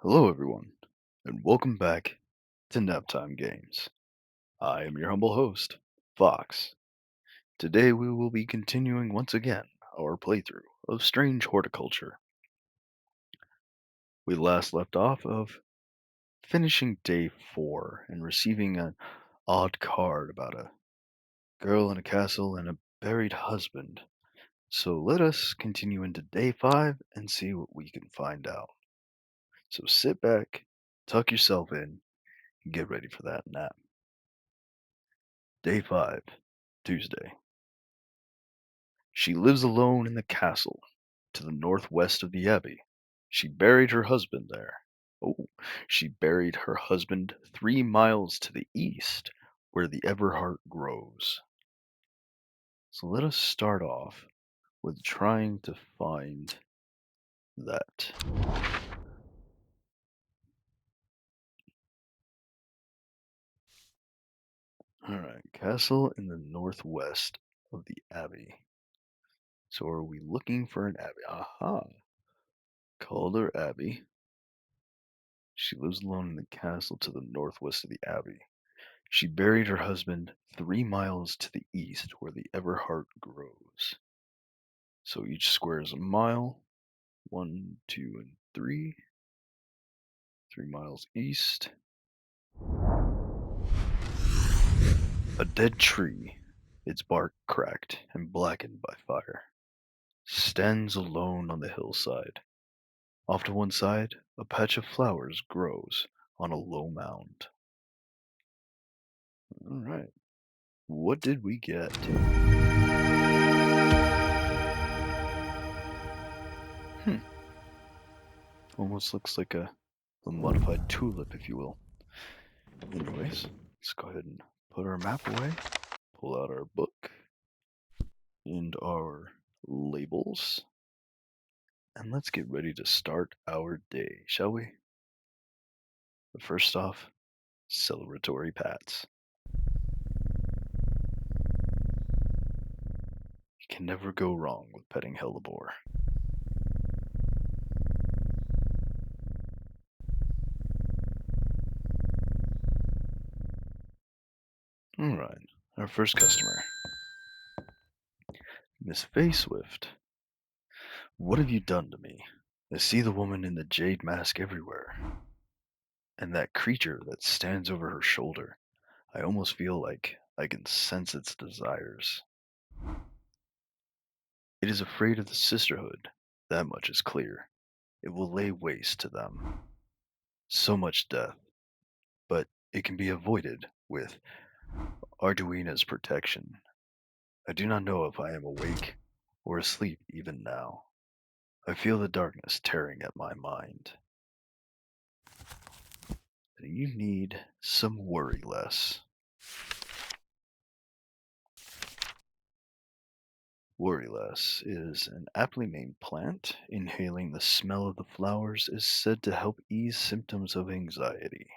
Hello, everyone, and welcome back to Naptime Games. I am your humble host, Fox. Today we will be continuing once again our playthrough of Strange Horticulture. We last left off of finishing day 4 and receiving an odd card about a girl in a castle and a buried husband. So let us continue into day 5 and see what we can find out. So sit back, tuck yourself in, and get ready for that nap. Day 5, Tuesday. She lives alone in the castle to the northwest of the abbey. She buried her husband there. Oh, she buried her husband 3 miles to the east, where the Everheart grows. So let us start off with trying to find that. Alright, castle in the northwest of the abbey. So are we looking for an abbey? Aha! Calder Abbey. She lives alone in the castle to the northwest of the abbey. She buried her husband 3 miles to the east where the Everheart grows. So each square is a mile. 1, 2, and 3. 3 miles east. A dead tree, its bark cracked and blackened by fire, stands alone on the hillside. Off to one side, a patch of flowers grows on a low mound. Alright, what did we get? Hmm, almost looks like a modified tulip, if you will. Anyways, let's go ahead and put our map away, pull out our book and our labels, and let's get ready to start our day, shall we? But first off, celebratory pats. You can never go wrong with petting Hellebore. Alright, our first customer. Miss Fayswift, what have you done to me? I see the woman in the jade mask everywhere, and that creature that stands over her shoulder. I almost feel like I can sense its desires. It is afraid of the sisterhood, that much is clear. It will lay waste to them. So much death, but it can be avoided with Arduino's protection. I do not know if I am awake or asleep even now. I feel the darkness tearing at my mind. You need some worry less. Worry less is an aptly named plant. Inhaling the smell of the flowers is said to help ease symptoms of anxiety.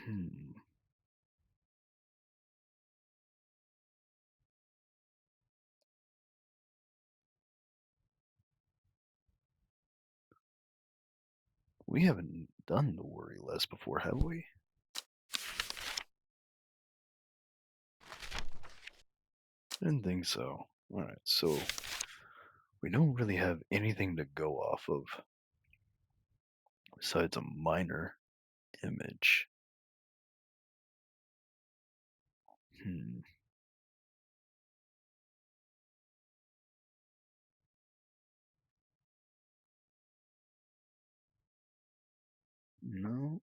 Hmm, we haven't done the worry less before, have we? Didn't think so. Alright, so we don't really have anything to go off of besides a minor image. Hmm, no,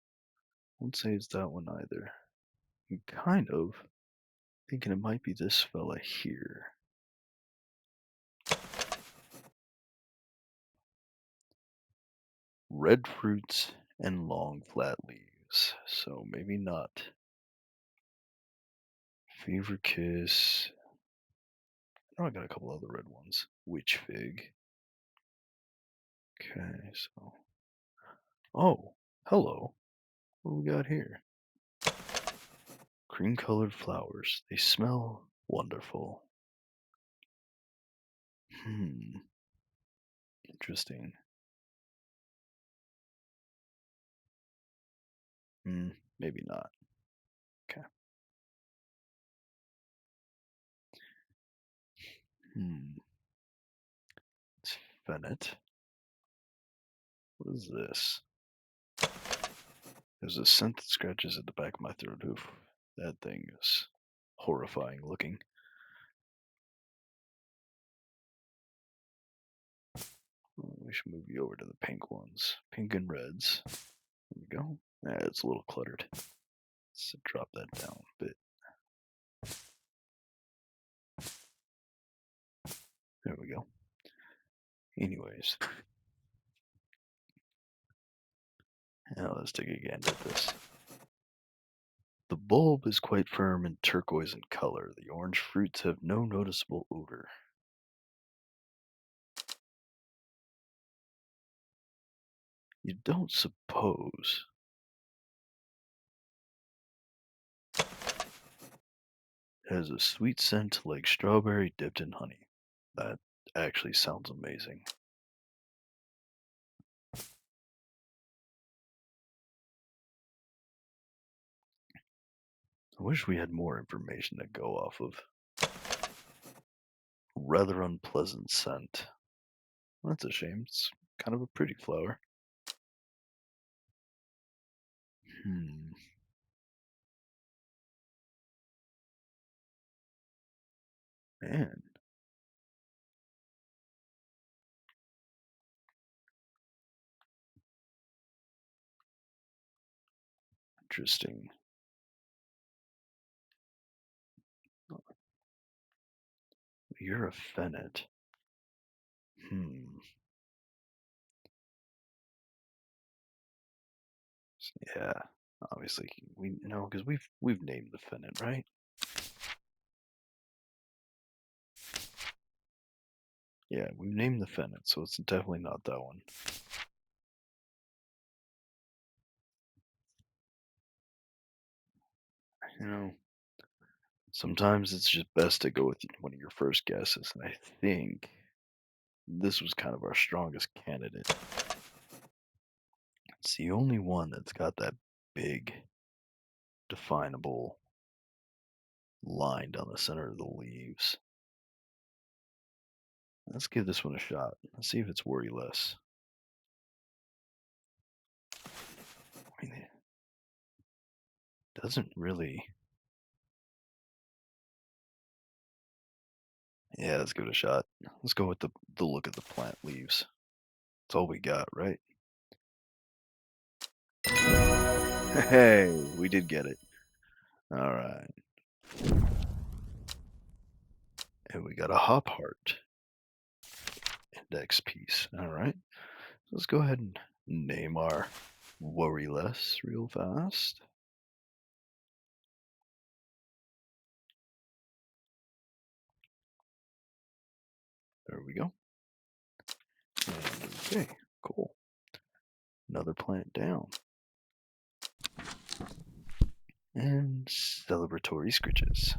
won't say it's that one either. I'm kind of thinking it might be this fella here. Red fruits and long flat leaves. So maybe not. Fever kiss. Oh, I got a couple other red ones. Witch fig. Okay, so. Oh, hello. What do we got here? Cream colored flowers. They smell wonderful. Hmm. Interesting. Hmm, maybe not. Okay. Hmm. It's Fennec. What is this? There's a scent that scratches at the back of my throat. Oof. That thing is horrifying looking. We should move you over to the pink ones. Pink and reds. There we go. Yeah, it's a little cluttered. Let's drop that down a bit. There we go. Anyways, now let's take a gander at this. The bulb is quite firm and turquoise in color. The orange fruits have no noticeable odor. You don't suppose. It has a sweet scent like strawberry dipped in honey. That actually sounds amazing. I wish we had more information to go off of. Rather unpleasant scent. Well, that's a shame. It's kind of a pretty flower. Hmm. Man, interesting. You're a fennec. Hmm. Yeah. Obviously, we know because we've named the fennec, right? Yeah, we named the fennec, so it's definitely not that one. You know, sometimes it's just best to go with one of your first guesses, and I think this was kind of our strongest candidate. It's the only one that's got that big, definable line down the center of the leaves. Let's give this one a shot. Let's see if it's worry less. I mean, it doesn't really. Yeah, let's give it a shot. Let's go with the look of the plant leaves. That's all we got, right? Hey, we did get it. All right. And we got a hop heart index piece. All right. Let's go ahead and name our worry less real fast. There we go. And okay, cool. Another plant down. And celebratory scritches.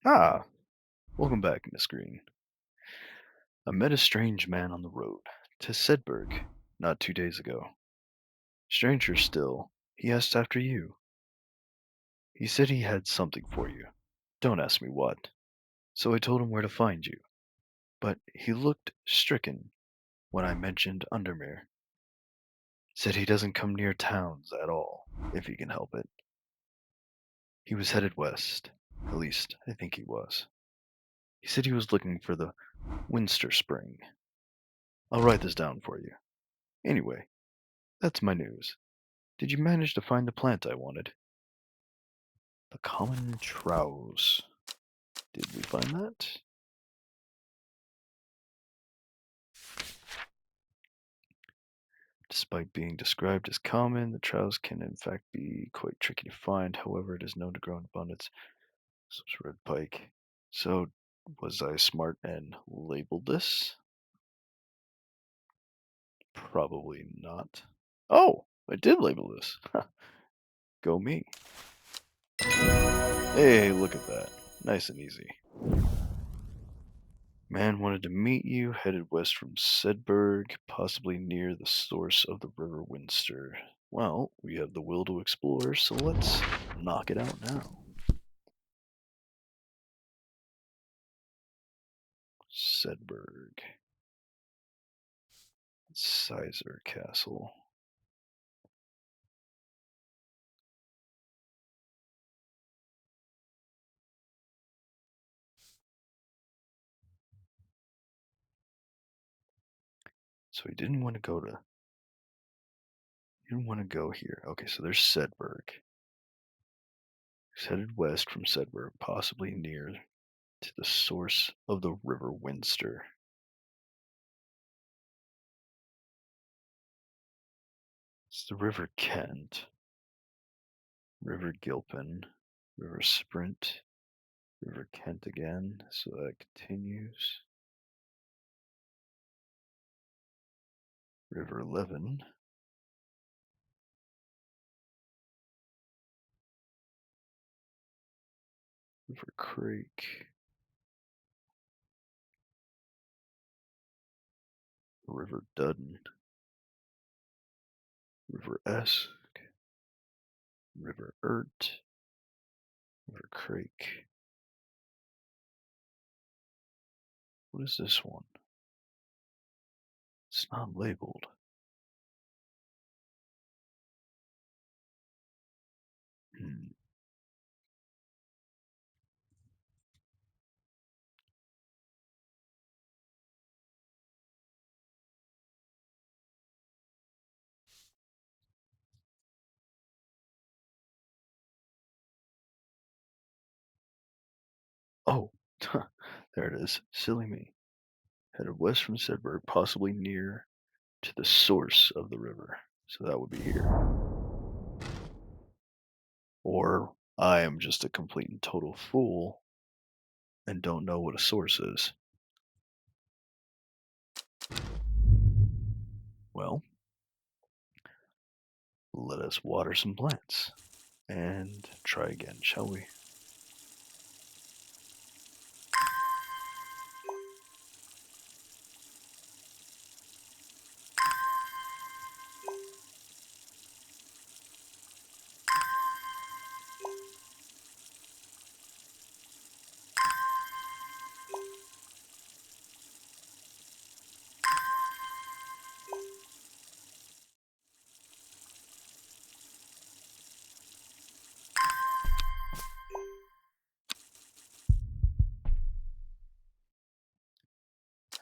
Ah, welcome back, Miss Green. I met a strange man on the road to Sedberg not 2 days ago. Stranger still, he asked after you. He said he had something for you. Don't ask me what. So I told him where to find you. But he looked stricken when I mentioned Undermere. Said he doesn't come near towns at all, if he can help it. He was headed west. At least, I think he was. He said he was looking for the Winster Spring. I'll write this down for you. Anyway, that's my news. Did you manage to find the plant I wanted? The common trowse. Did we find that? Despite being described as common, the trowse can in fact be quite tricky to find. However, it is known to grow in abundance. So it's red pike. So was I smart and labeled this? Probably not. Oh, I did label this. Go me. Hey, look at that. Nice and easy. Man wanted to meet you, headed west from Sedberg, possibly near the source of the River Winster. Well, we have the will to explore, so let's knock it out now. Sedberg. Sizer Castle. So he didn't want to go here. Okay, so there's Sedberg. He's headed west from Sedberg, possibly near to the source of the River Winster. It's the River Kent, River Gilpin, River Sprint, River Kent again, so that continues. River Leven, River Creek, River Dudden, River Esk, River Ert, River Creek. What is this one? It's not labeled. Hmm. Oh, there it is. Silly me. Headed west from Sedberg, possibly near to the source of the river. So that would be here. Or I am just a complete and total fool and don't know what a source is. Well, let us water some plants and try again, shall we?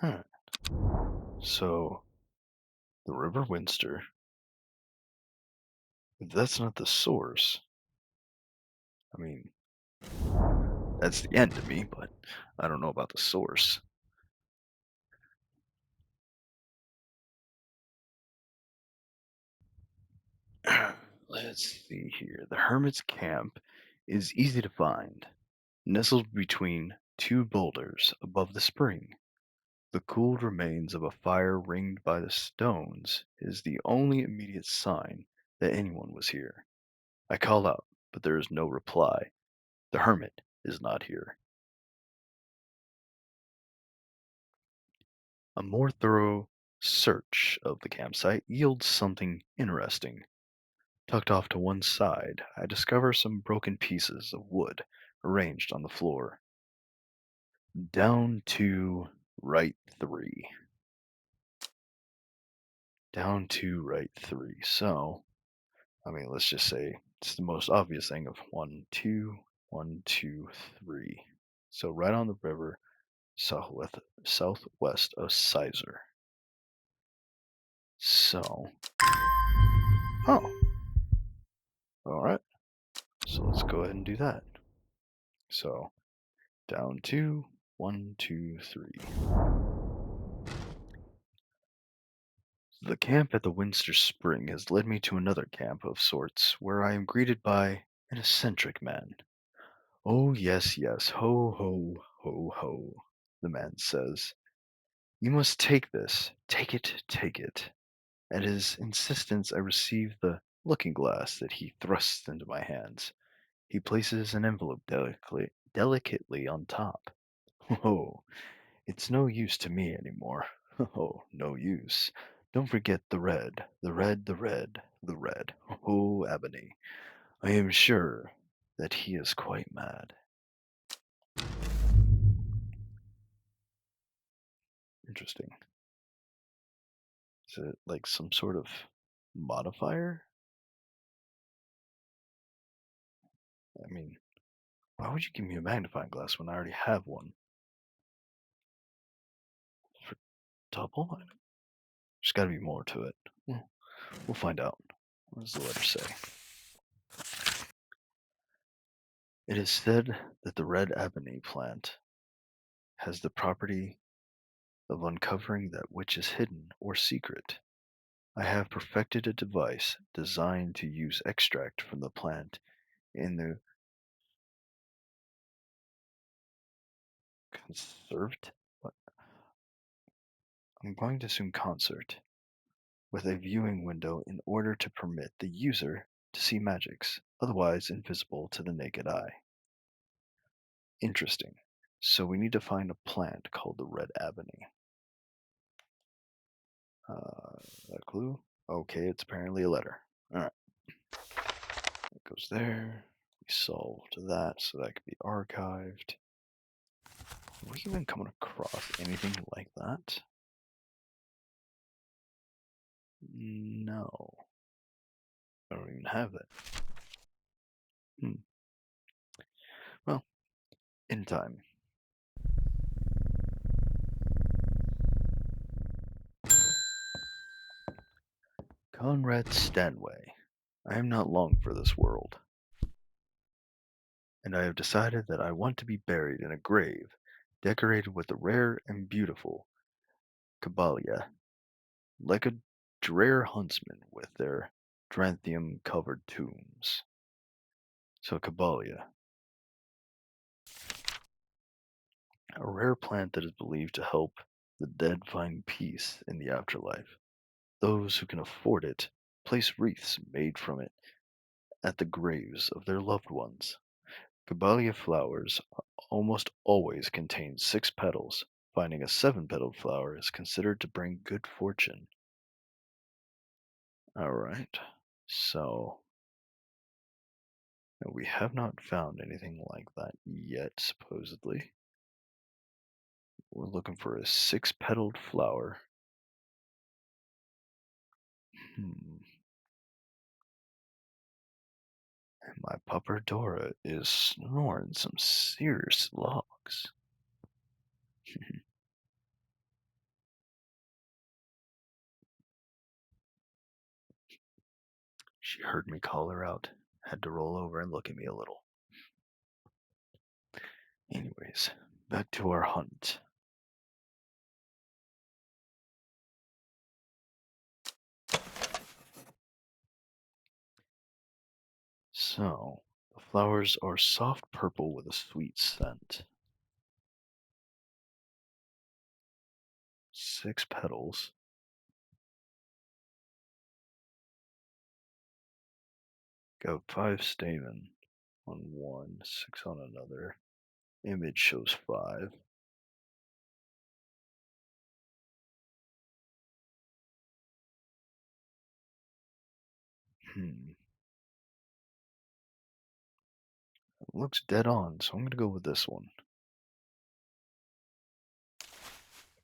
Alright, so the River Winster, if that's not the source, I mean, that's the end to me, but I don't know about the source. Let's see here. The Hermit's Camp is easy to find, nestled between two boulders above the spring. The cooled remains of a fire ringed by the stones is the only immediate sign that anyone was here. I call out, but there is no reply. The hermit is not here. A more thorough search of the campsite yields something interesting. Tucked off to one side, I discover some broken pieces of wood arranged on the floor. Down to right three. Down to right three. So, I mean, let's just say it's the most obvious thing of 1, 2, 1, 2, 3. So right on the river, southwest of Sizer. So, oh, all right. So let's go ahead and do that. So down to 1, 2, 3. The camp at the Winster Spring has led me to another camp of sorts, where I am greeted by an eccentric man. Oh, yes, yes, ho, ho, ho, ho, the man says. You must take this. Take it, take it. At his insistence, I receive the looking glass that he thrusts into my hands. He places an envelope delicately on top. Oh, it's no use to me anymore. Oh, no use. Don't forget the red, the red, the red, the red. Oh, Ebony, I am sure that he is quite mad. Interesting. Is it like some sort of modifier? I mean, why would you give me a magnifying glass when I already have one? For double? There's got to be more to it. We'll find out. What does the letter say? It is said that the red ebony plant has the property of uncovering that which is hidden or secret. I have perfected a device designed to use extract from the plant in the conserved. What? I'm going to assume concert with a viewing window in order to permit the user to see magics, otherwise invisible to the naked eye. Interesting. So we need to find a plant called the red ebony. A clue? Okay, it's apparently a letter. Alright, it goes there. We solved that, so that could be archived. Have we even come across anything like that? No. I don't even have that. Well, in time. Conrad Stanway. I am not long for this world, and I have decided that I want to be buried in a grave decorated with the rare and beautiful Caballia, like a drear huntsman with their dranthium-covered tombs. So Caballia, a rare plant that is believed to help the dead find peace in the afterlife. Those who can afford it place wreaths made from it at the graves of their loved ones. Caballia flowers almost always contain 6 petals. Finding a 7-petaled flower is considered to bring good fortune. Alright, so we have not found anything like that yet, supposedly. We're looking for a 6-petaled flower. Hmm. And my pupper Dora is snoring some serious logs. She heard me call her out, had to roll over and look at me a little. Anyways, back to our hunt. So, the flowers are soft purple with a sweet scent. 6 petals. Got 5 stamen on one, 6 on another. Image shows 5. Hmm. It looks dead on, so I'm gonna go with this one.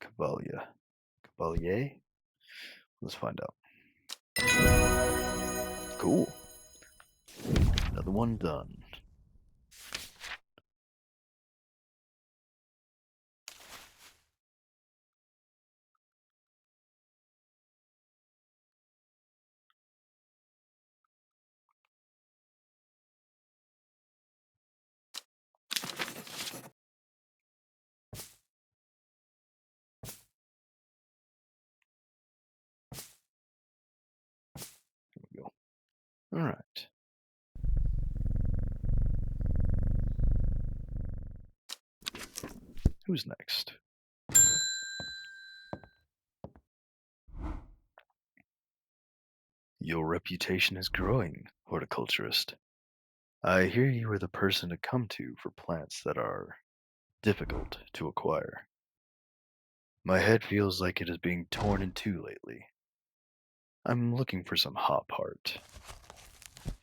Cavalier. Cavalier? Let's find out. Cool. Another one done. Here we go. Alright. Who's next? Your reputation is growing, horticulturist. I hear you are the person to come to for plants that are difficult to acquire. My head feels like it is being torn in two lately. I'm looking for some hop heart.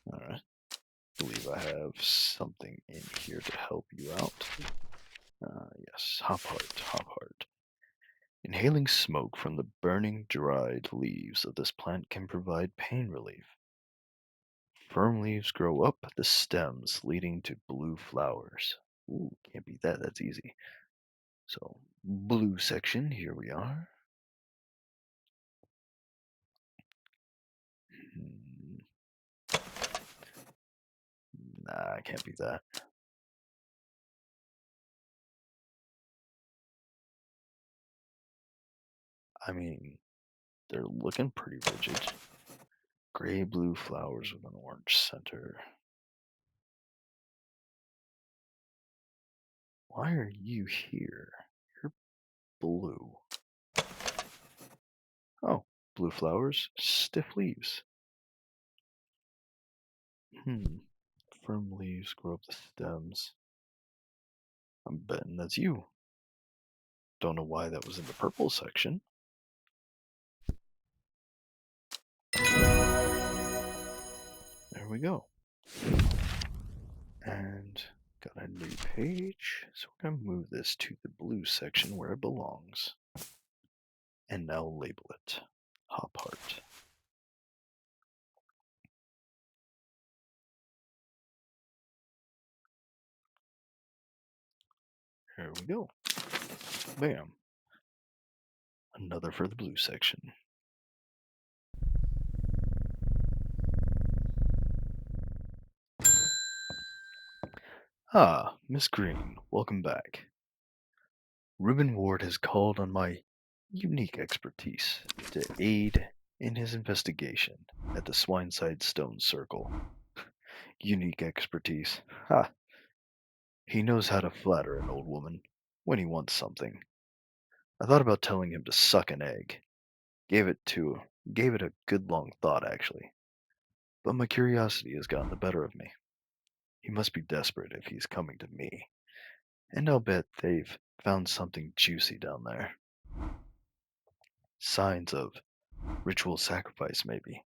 Alright, believe I have something in here to help you out. Yes, hop heart, hop heart. Inhaling smoke from the burning, dried leaves of this plant can provide pain relief. Firm leaves grow up the stems, leading to blue flowers. Ooh, can't beat that. That's easy. So, blue section, here we are. Hmm, Nah, I can't beat that. I mean, they're looking pretty rigid. Gray blue flowers with an orange center. Why are you here? You're blue. Oh, blue flowers, stiff leaves. Hmm. Firm leaves grow up the stems. I'm betting that's you. Don't know why that was in the purple section. There we go. And got a new page. So we're going to move this to the blue section where it belongs. And now label it Hop Heart. Here we go. Bam. Another for the blue section. Ah, Miss Green, welcome back. Reuben Ward has called on my unique expertise to aid in his investigation at the Swineside Stone Circle. Unique expertise. Ha! He knows how to flatter an old woman when he wants something. I thought about telling him to suck an egg. Gave it to gave it a good long thought actually. But my curiosity has gotten the better of me. He must be desperate if he's coming to me. And I'll bet they've found something juicy down there. Signs of ritual sacrifice, maybe.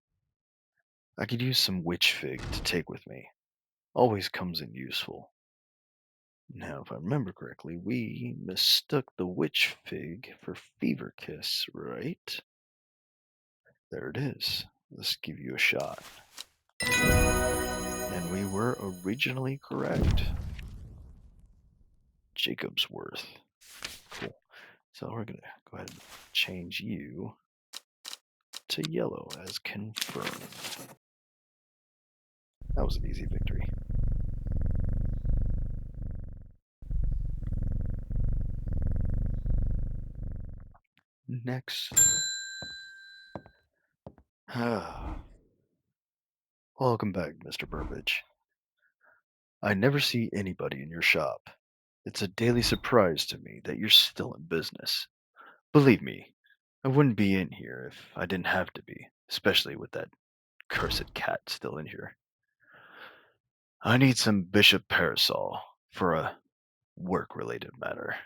I could use some witch fig to take with me. Always comes in useful. Now, if I remember correctly, we mistook the witch fig for fever kiss, right? There it is. Let's give you a shot. And we were originally correct. Jacob's worth. Cool. So we're going to go ahead and change you to yellow as confirmed. That was an easy victory. Next. Welcome back, Mr. Burbage. I never see anybody in your shop. It's a daily surprise to me that you're still in business. Believe me, I wouldn't be in here if I didn't have to be, especially with that cursed cat still in here. I need some Bishop Parasol for a work-related matter.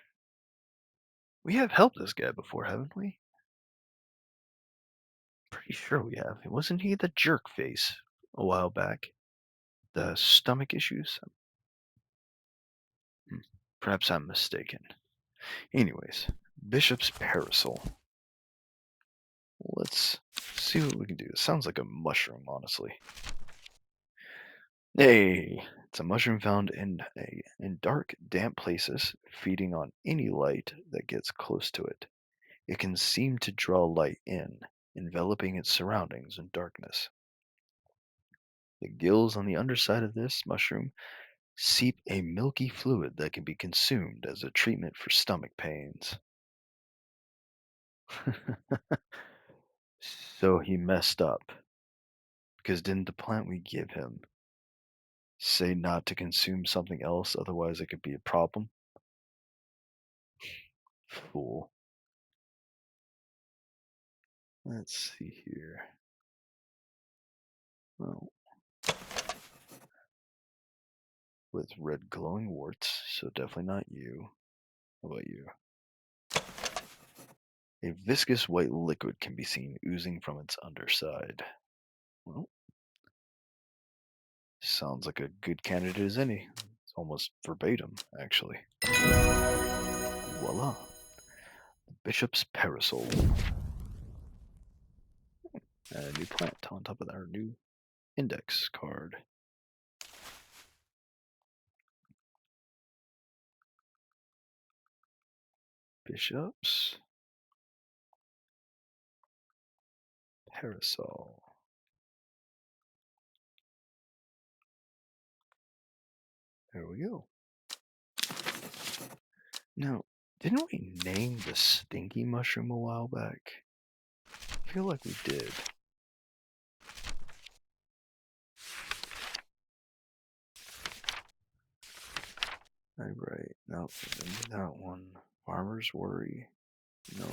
We have helped this guy before, haven't we? Pretty sure we have. Wasn't he the jerk face a while back? The stomach issues? Hmm, Perhaps I'm mistaken. Anyways, Bishop's Parasol. Let's see what we can do. It sounds like a mushroom, honestly. Hey, it's a mushroom found in dark, damp places, feeding on any light that gets close to it. It can seem to draw light in, enveloping its surroundings in darkness. The gills on the underside of this mushroom seep a milky fluid that can be consumed as a treatment for stomach pains. So he messed up, because didn't the plant we give him say not to consume something else, otherwise it could be a problem? Fool. Let's see here. Well, with red glowing warts, so definitely not you. How about you? A viscous white liquid can be seen oozing from its underside. Well, sounds like a good candidate as any. It's almost verbatim, actually. Voila, Bishop's Parasol. And a new plant on top of our new index card. Bishop's Parasol. There we go. Now, didn't we name the stinky mushroom a while back? I feel like we did. Right. No, maybe that one. Farmer's Worry. No.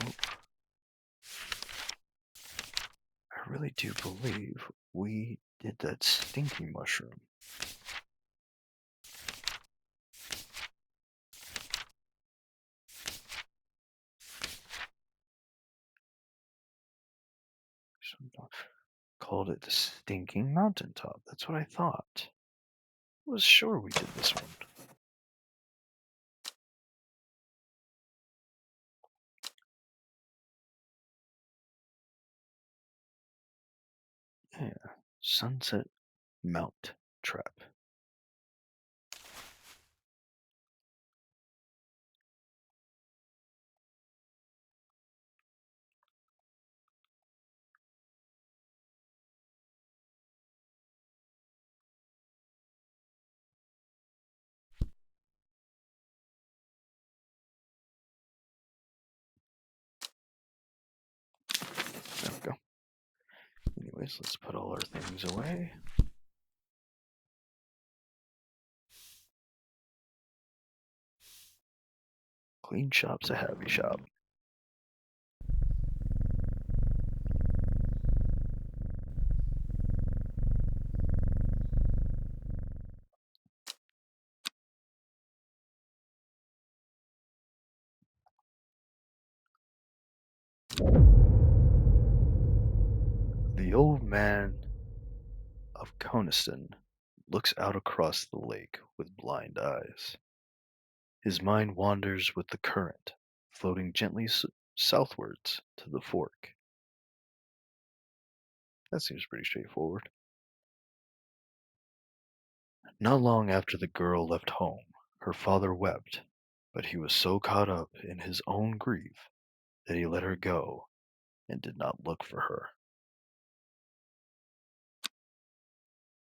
I really do believe we did that stinky mushroom. Called it the Stinking Mountaintop. That's what I thought. I was sure we did this one. Yeah. Sunset Mount Trap. There we go. Anyways, let's put all our things away. Clean shop's a happy shop. The old man of Coniston looks out across the lake with blind eyes. His mind wanders with the current, floating gently southwards to the fork. That seems pretty straightforward. Not long after the girl left home, her father wept, but he was so caught up in his own grief that he let her go and did not look for her.